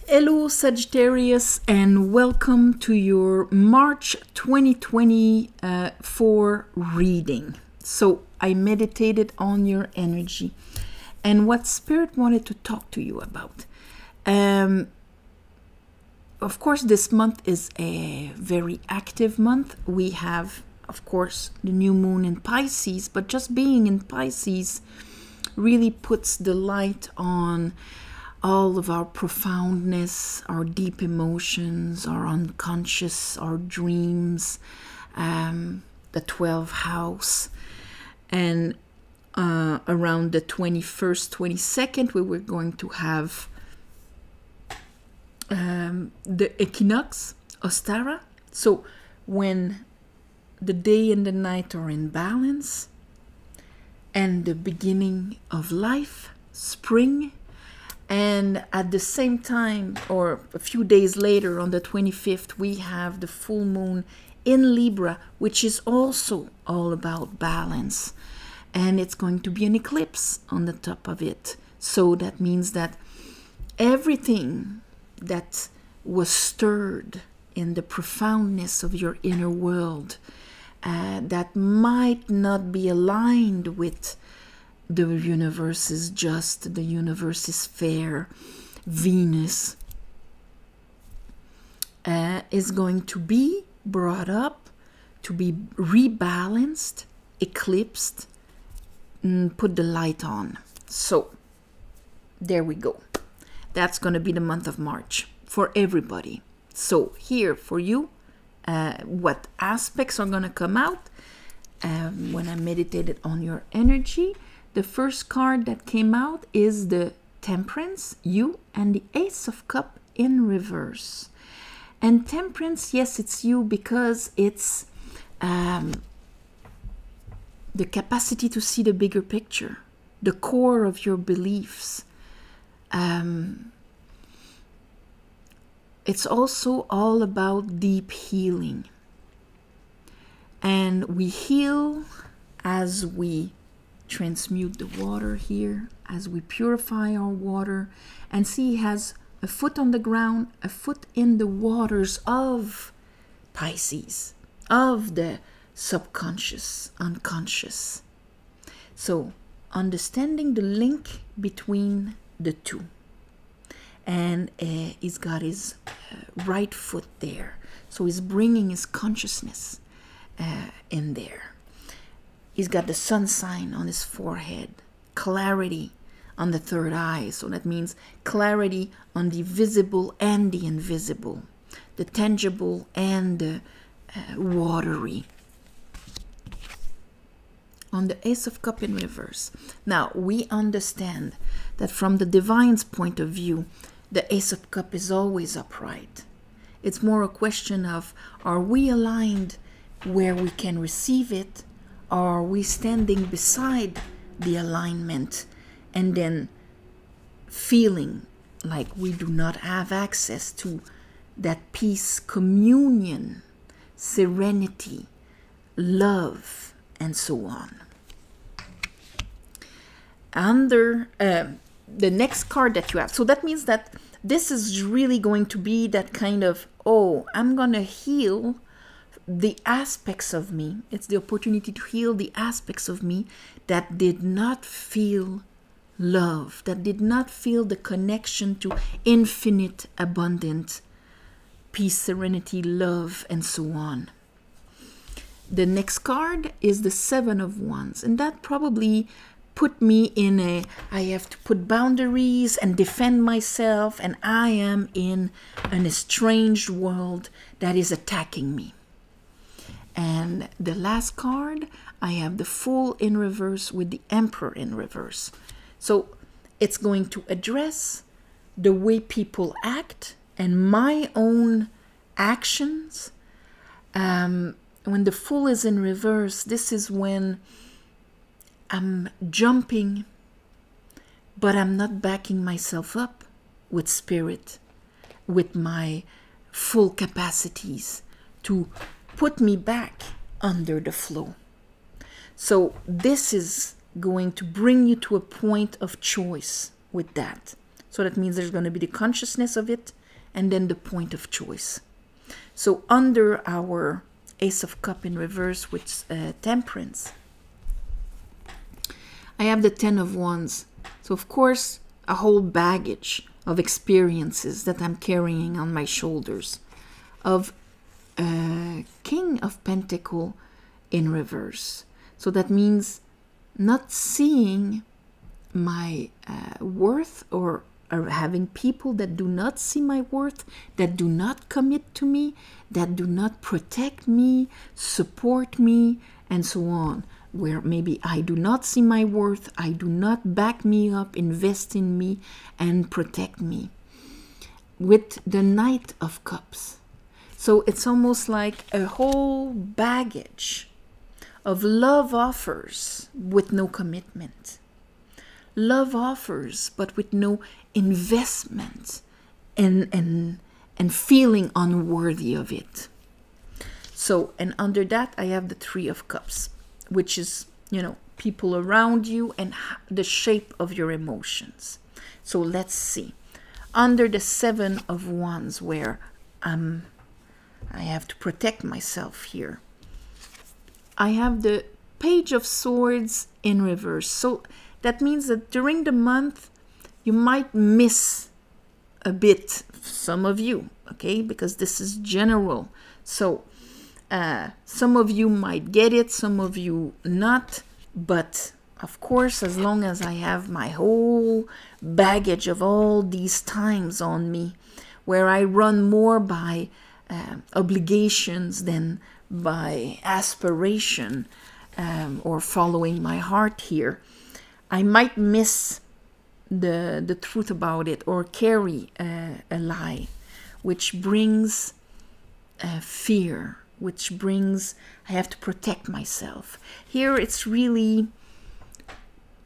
Hello Sagittarius, and welcome to your March 2024 reading. So I meditated on your energy and what Spirit wanted to talk to you about. Of course, this month is a very active month. We have, of course, the new moon in Pisces, but just being in Pisces really puts the light on all of our profoundness, our deep emotions, our unconscious, our dreams, the 12th house. And around the 21st, 22nd, we were going to have the equinox, Ostara. So when the day and the night are in balance, and the beginning of life, spring. And at the same time, or a few days later, on the 25th, we have the full moon in Libra, which is also all about balance. And it's going to be an eclipse on the top of it. So that means that everything that was stirred in the profoundness of your inner world, that might not be aligned with the universe is just, the universe is fair, Venus, is going to be brought up, to be rebalanced, eclipsed, and put the light on. So there we go. That's going to be the month of March for everybody. So here for you, what aspects are going to come out when I meditated on your energy. The first card that came out is the Temperance, you, and the Ace of Cups in reverse. And Temperance, yes, it's you because it's the capacity to see the bigger picture, the core of your beliefs. It's also all about deep healing. And we heal as we transmute the water here, as we purify our water. And see, he has a foot on the ground, a foot in the waters of Pisces, of the subconscious, unconscious. So understanding the link between the two. And he's got his right foot there. So he's bringing his consciousness in there. He's got the sun sign on his forehead, clarity on the third eye. So that means clarity on the visible and the invisible, the tangible and the watery. On the Ace of Cups in reverse. Now, we understand that from the divine's point of view, the Ace of Cups is always upright. It's more a question of, are we aligned where we can receive it? Or are we standing beside the alignment and then feeling like we do not have access to that peace, communion, serenity, love, and so on? Under the next card that you have, so that means that this is really going to be that kind of, oh, I'm going to heal the aspects of me. It's the opportunity to heal the aspects of me that did not feel love, that did not feel the connection to infinite, abundant peace, serenity, love, and so on. The next card is the Seven of Wands, and that probably put me in a, I have to put boundaries and defend myself, and I am in an estranged world that is attacking me. And the last card, I have the Fool in reverse with the Emperor in reverse. So it's going to address the way people act and my own actions. When the Fool is in reverse, this is when I'm jumping, but I'm not backing myself up with spirit, with my full capacities to put me back under the flow. So this is going to bring you to a point of choice with that. So that means there's going to be the consciousness of it and then the point of choice. So under our Ace of Cup in reverse with Temperance, I have the Ten of Wands. So of course, a whole baggage of experiences that I'm carrying on my shoulders. Of King of Pentacle in reverse. So that means not seeing my worth, or having people that do not see my worth, that do not commit to me, that do not protect me, support me, and so on. Where maybe I do not see my worth, I do not back me up, invest in me, and protect me. With the Knight of Cups. So it's almost like a whole baggage of love offers with no commitment. Love offers, but with no investment and feeling unworthy of it. So, and under that, I have the Three of Cups, which is, you know, people around you and the shape of your emotions. So let's see. Under the Seven of Wands, where I have to protect myself here, I have the Page of Swords in reverse. So that means that during the month, you might miss a bit, some of you, okay? Because this is general. So some of you might get it, some of you not. But of course, as long as I have my whole baggage of all these times on me, where I run more by obligations than by aspiration, or following my heart here, I might miss the truth about it, or carry a lie, which brings fear, which brings I have to protect myself. Here it's really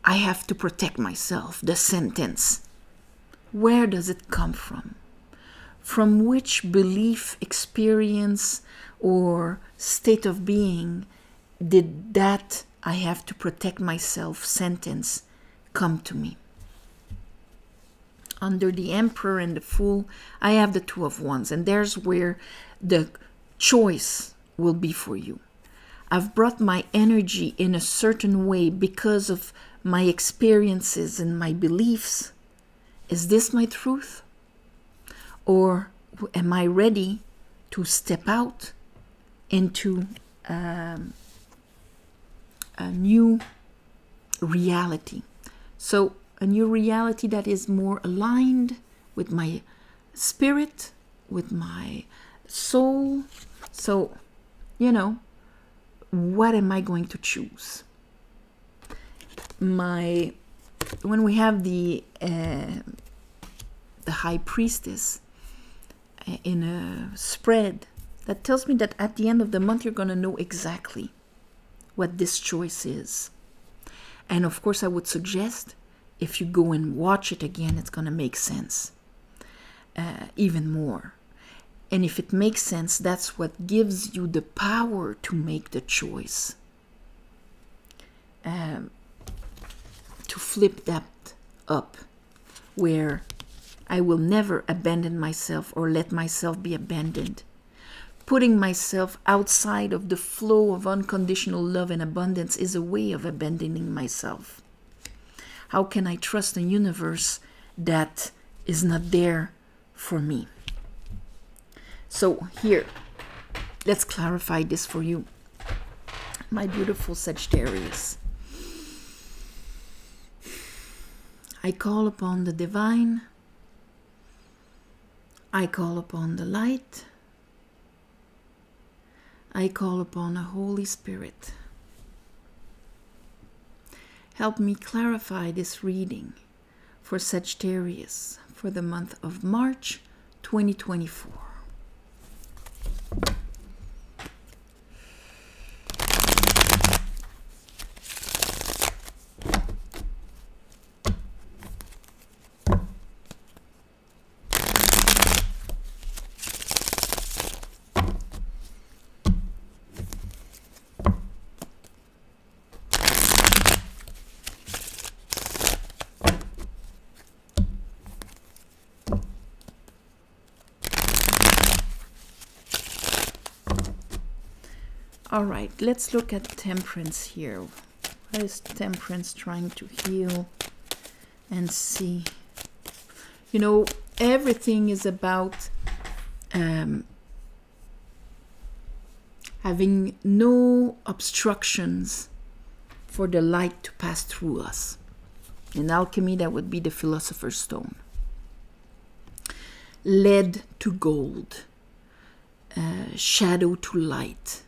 I have to protect myself. The sentence, where does it come from? From which belief, experience, or state of being did that I have to protect myself sentence come to me? Under the Emperor and the Fool, I have the Two of Wands, and there's where the choice will be for you. I've brought my energy in a certain way because of my experiences and my beliefs. Is this my truth? Or am I ready to step out into a new reality? So a new reality that is more aligned with my spirit, with my soul. So, you know, what am I going to choose? When we have the High Priestess in a spread, that tells me that at the end of the month you're going to know exactly what this choice is. And of course I would suggest, if you go and watch it again, it's going to make sense even more. And if it makes sense, that's what gives you the power to make the choice. To flip that up, where I will never abandon myself or let myself be abandoned. Putting myself outside of the flow of unconditional love and abundance is a way of abandoning myself. How can I trust a universe that is not there for me? So here, let's clarify this for you, my beautiful Sagittarius. I call upon the divine. I call upon the light. I call upon a Holy Spirit. Help me clarify this reading for Sagittarius for the month of March 2024. All right, let's look at temperance here. What is temperance trying to heal and see? You know, everything is about having no obstructions for the light to pass through us. In alchemy, that would be the philosopher's stone. Lead to gold, shadow to light,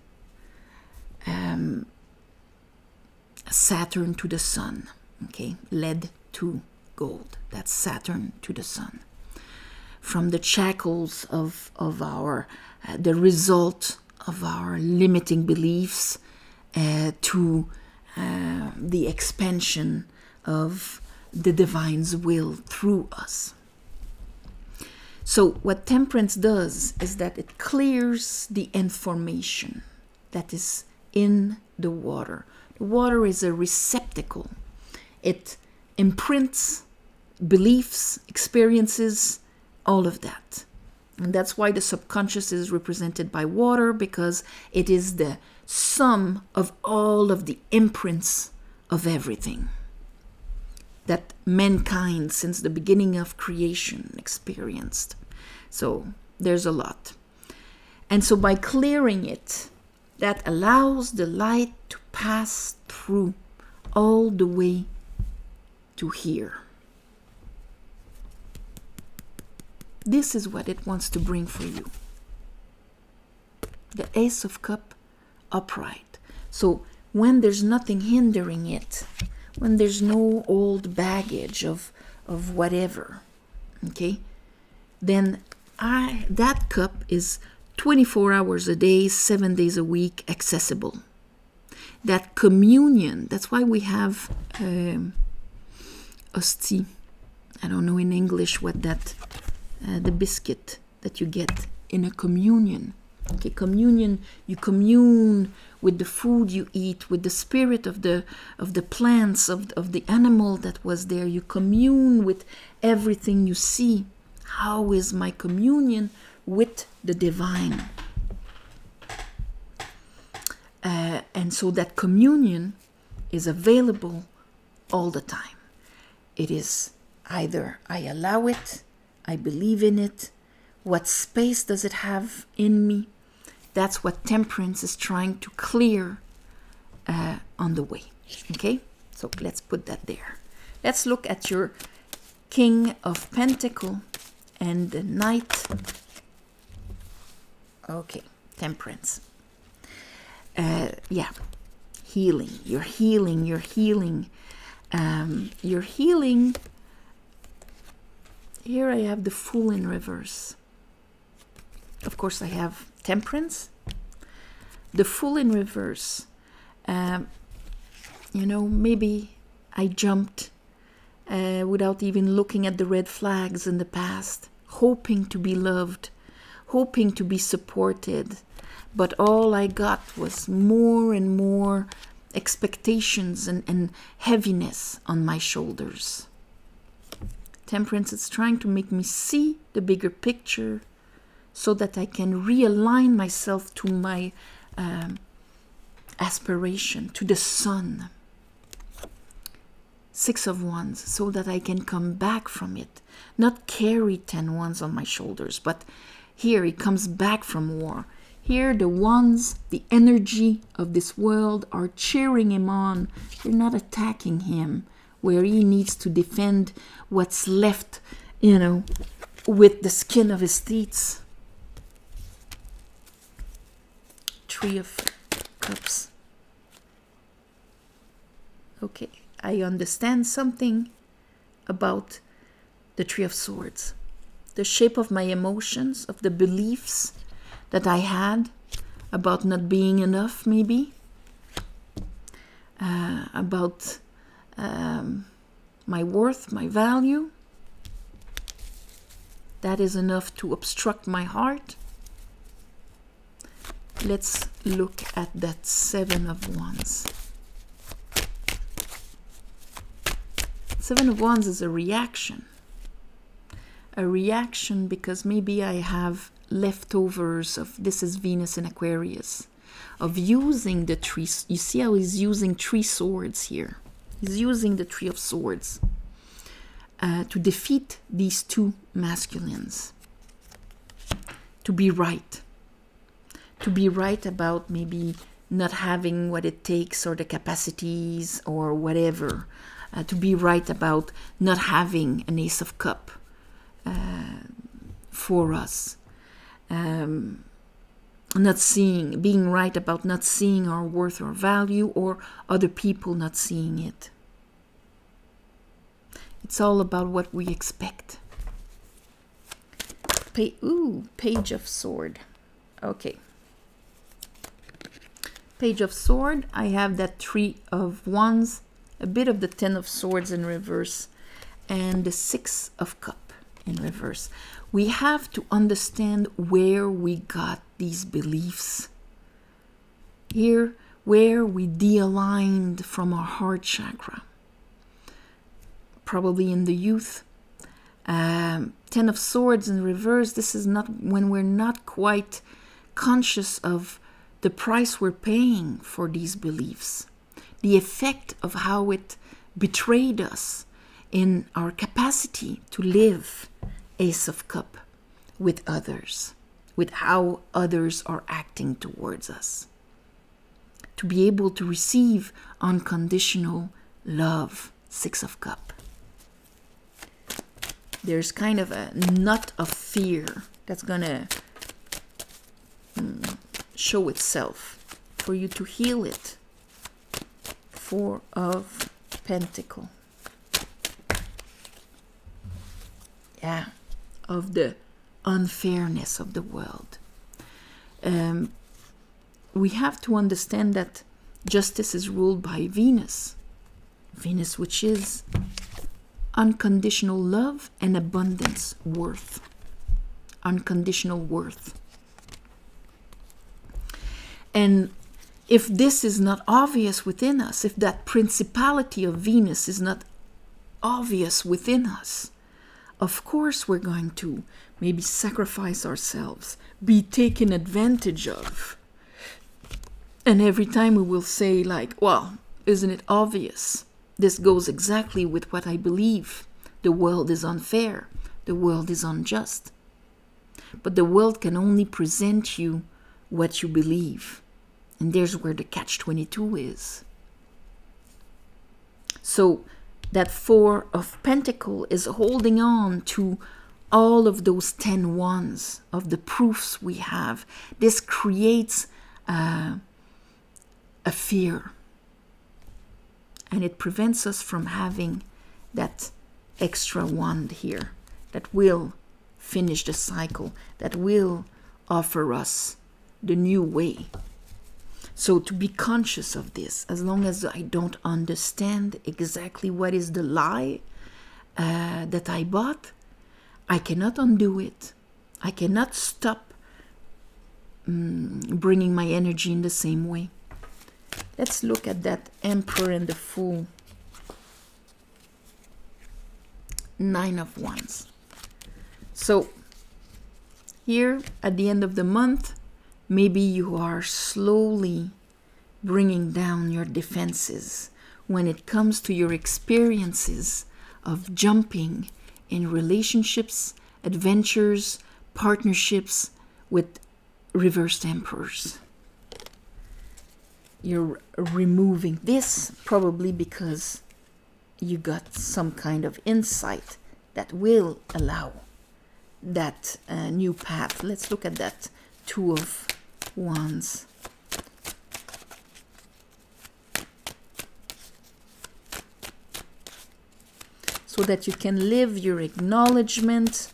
Saturn to the sun. Okay, lead to gold. That's Saturn to the sun. From the shackles of our, the result of our limiting beliefs to the expansion of the divine's will through us. So what temperance does is that it clears the information that is in the water. The water is a receptacle. It imprints beliefs, experiences, all of that. And that's why the subconscious is represented by water, because it is the sum of all of the imprints of everything that mankind since the beginning of creation experienced. So there's a lot. And so by clearing it, that allows the light to pass through all the way to here. This is what it wants to bring for you. The Ace of Cups upright. So when there's nothing hindering it, when there's no old baggage of whatever, okay, then that cup is 24 hours a day, 7 days a week, accessible. That communion, that's why we have hostie. I don't know in English what that, the biscuit that you get in a communion. Okay, communion, you commune with the food you eat, with the spirit of the plants, of the animal that was there. You commune with everything you see. How is my communion with the divine? And so that communion is available all the time. It is either I allow it, I believe in it. What space does it have in me? That's what temperance is trying to clear on the way. Okay, so let's put that there. Let's look at your King of Pentacles and the Knight. Okay, temperance. Yeah, healing. You're healing. You're healing. You're healing. Here I have the Fool in reverse. Of course, I have Temperance. The Fool in reverse. You know, maybe I jumped without even looking at the red flags in the past, hoping to be loved, hoping to be supported. But all I got was more and more expectations and heaviness on my shoulders. Temperance is trying to make me see the bigger picture so that I can realign myself to my aspiration, to the sun. 6 of Wands, so that I can come back from it. Not carry 10 wands on my shoulders, but here it comes back from war. Here the wands, the energy of this world are cheering him on. They're not attacking him where he needs to defend what's left, you know, with the skin of his teeth. 3 of Cups. Okay, I understand something about the 3 of Swords. The shape of my emotions, of the beliefs that I had about not being enough, maybe. About my worth, my value. That is enough to obstruct my heart. Let's look at that 7 of Wands. 7 of Wands is a reaction. A reaction because maybe I have leftovers of, this is Venus in Aquarius. of using the three. You see how he's using 3 swords here. He's using the 3 of swords to defeat these 2 masculines. To be right. To be right about maybe not having what it takes or the capacities or whatever. To be right about not having an Ace of Cup for us. Being right about not seeing our worth or value, or other people not seeing it. It's all about what we expect. Page of Sword. Okay. Page of Sword, I have that 3 of Wands, a bit of the 10 of Swords in reverse, and the 6 of Cup in reverse. We have to understand where we got these beliefs. Here, where we de-aligned from our heart chakra. Probably in the youth. 10 of Swords in reverse, this is not when we're not quite conscious of the price we're paying for these beliefs. The effect of how it betrayed us in our capacity to live Ace of Cup with others, with how others are acting towards us. To be able to receive unconditional love, 6 of Cup. There's kind of a knot of fear that's gonna show itself for you to heal it. 4 of Pentacles. Yeah, of the unfairness of the world. We have to understand that justice is ruled by Venus. Venus, which is unconditional love and abundance, worth. Unconditional worth. And if this is not obvious within us, if that principality of Venus is not obvious within us, of course we're going to maybe sacrifice ourselves, be taken advantage of. And every time we will say like, well, isn't it obvious? This goes exactly with what I believe. The world is unfair. The world is unjust. But the world can only present you what you believe. And there's where the catch-22 is. So that 4 of Pentacles is holding on to all of those 10 wands of the proofs we have. This creates a fear. And it prevents us from having that extra wand here that will finish the cycle, that will offer us the new way. So to be conscious of this, as long as I don't understand exactly what is the lie that I bought, I cannot undo it. I cannot stop bringing my energy in the same way. Let's look at that Emperor and the Fool. 9 of Wands. So here at the end of the month, maybe you are slowly bringing down your defenses when it comes to your experiences of jumping in relationships, adventures, partnerships with reversed emperors. You're removing this probably because you got some kind of insight that will allow that new path. Let's look at that 2 of Wands. So that you can live your acknowledgement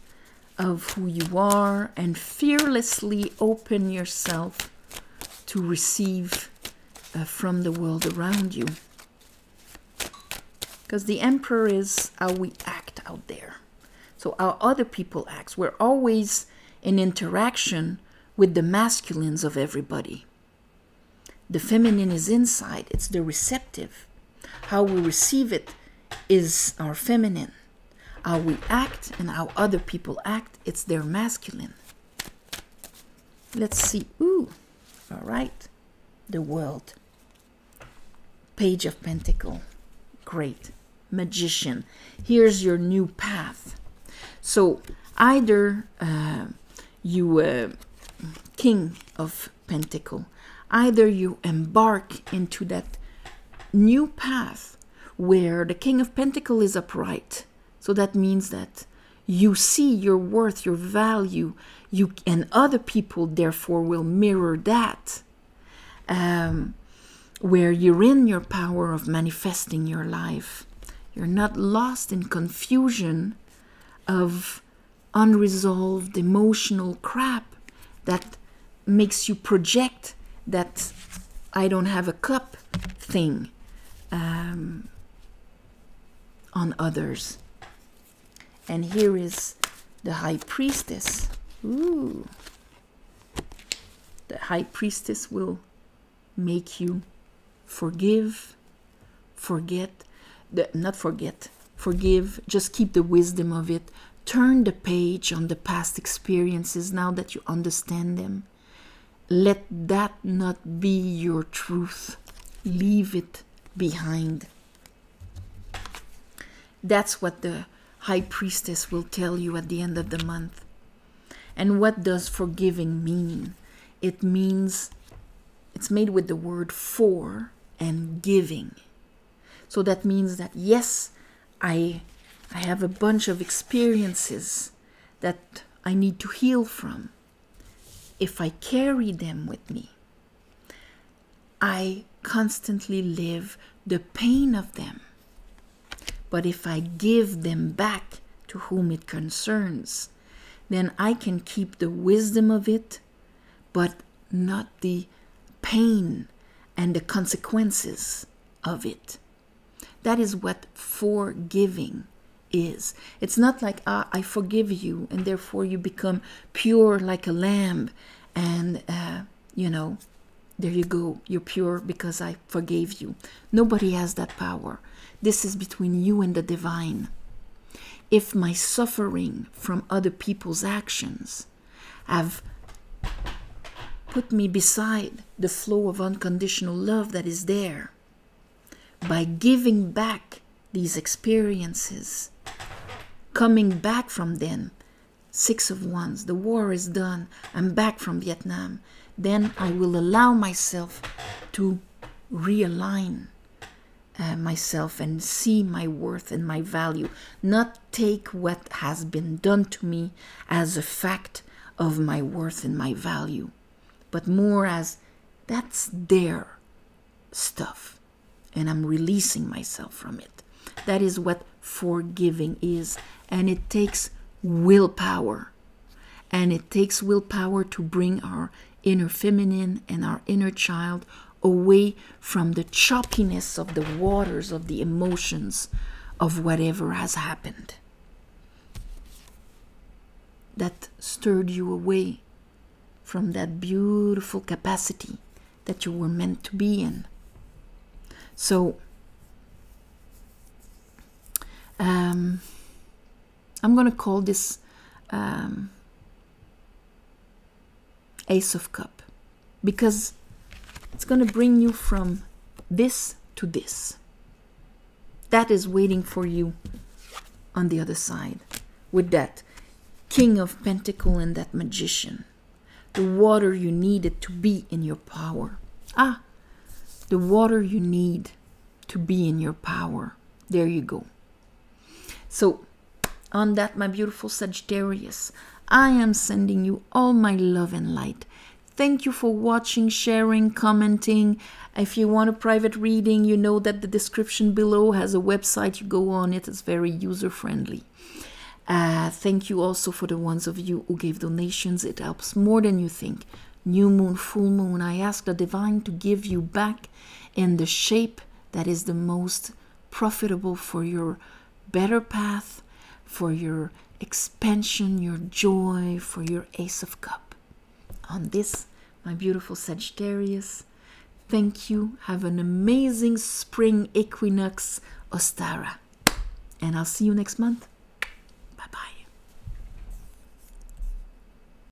of who you are and fearlessly open yourself to receive from the world around you. Because the Emperor is how we act out there. So how other people act. We're always in interaction with the masculines of everybody. The feminine is inside. It's the receptive. How we receive it is our feminine. How we act and how other people act, it's their masculine. Let's see. Ooh, all right. the world. Page of Pentacle. Great. Magician. Here's your new path. So either you King of Pentacle, either you embark into that new path where the King of Pentacle is upright. So that means that you see your worth, your value, and other people therefore will mirror that. Where you're in your power of manifesting your life. You're not lost in confusion of unresolved emotional crap that makes you project that I don't have a cup thing on others. And here is the High Priestess. Ooh. The High Priestess will make you forgive, forget, not forget, forgive, just keep the wisdom of it. Turn the page on the past experiences now that you understand them. Let that not be your truth. Leave it behind. That's what the High Priestess will tell you at the end of the month. And what does forgiving mean? It means it's made with the word for and giving. So that means that yes, I have a bunch of experiences that I need to heal from. If I carry them with me, I constantly live the pain of them. But if I give them back to whom it concerns, then I can keep the wisdom of it, but not the pain and the consequences of it. That is what forgiving is. It's not like, I forgive you, and therefore you become pure like a lamb, and, there you go, you're pure because I forgave you. Nobody has that power. This is between you and the divine. If my suffering from other people's actions have put me beside the flow of unconditional love that is there, by giving back these experiences, coming back from them, 6 of Wands, the war is done, I'm back from Vietnam, then I will allow myself to realign myself and see my worth and my value, not take what has been done to me as a fact of my worth and my value, but more as that's their stuff and I'm releasing myself from it. That is what forgiving is, and it takes willpower, and it takes willpower to bring our inner feminine and our inner child away from the choppiness of the waters of the emotions of whatever has happened that stirred you away from that beautiful capacity that you were meant to be in. So I'm going to call this Ace of Cup, because it's going to bring you from this to this. That is waiting for you on the other side with that King of Pentacle and that Magician. The water you needed to be in your power. The water you need to be in your power. There you go. So, on that, my beautiful Sagittarius, I am sending you all my love and light. Thank you for watching, sharing, commenting. If you want a private reading, you know that the description below has a website. You go on it. It's very user-friendly. Thank you also for the ones of you who gave donations. It helps more than you think. New moon, full moon, I ask the divine to give you back in the shape that is the most profitable for your better path, for your expansion, your joy, for your Ace of Cup. On this, my beautiful Sagittarius, thank you. Have an amazing spring equinox, Ostara. And I'll see you next month.